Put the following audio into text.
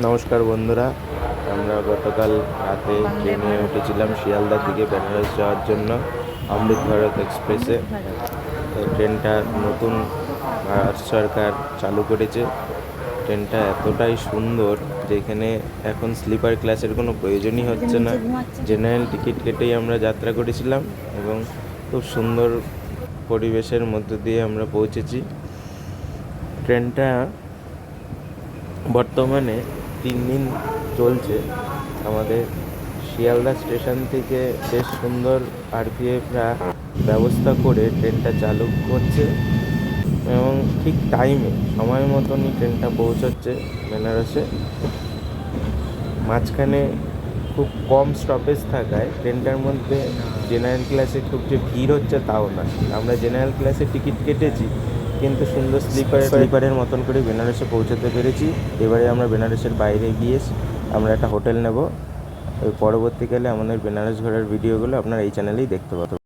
নমস্কার বন্ধুরা, আমরা গতকাল রাতে ট্রেনে উঠেছিলাম শিয়ালদার দিকে বেনারস যাওয়ার জন্য অমৃত ভারত এক্সপ্রেসে। এই ট্রেনটা নতুন ভারত সরকার চালু করেছে। ট্রেনটা এতটাই সুন্দর যেখানে এখন স্লিপার ক্লাসের কোনো প্রয়োজনই হচ্ছে না, জেনারেল টিকিট কেটেই আমরা যাত্রা করেছিলাম এবং খুব সুন্দর পরিবেশের মধ্য দিয়ে আমরা পৌঁছেছি। ট্রেনটা বর্তমানে 3 দিন চলছে। আমাদের শিয়ালদা স্টেশন থেকে বেশ সুন্দর আরপিএফরা ব্যবস্থা করে ট্রেনটা চালু করছে এবং ঠিক টাইমে সময় মতনই ট্রেনটা পৌঁছচ্ছে বেনারসে। মাঝখানে খুব কম স্টপেজ থাকায় ট্রেনটার মধ্যে জেনারেল ক্লাসে খুব যে ভিড় হচ্ছে তাও না। আমরা জেনারেল ক্লাসে টিকিট কেটেছি কিন্তু সুন্দর স্লিপারের মতন করে বেনারসে পৌঁছাতে পেরেছি। এবারে আমরা বেনারসের বাইরে গিয়ে আমরা একটা হোটেল নেব। পরবর্তীকালে আমাদের বেনারস ঘোরার ভিডিওগুলো আপনারা এই চ্যানেলেই দেখতে পাবেন।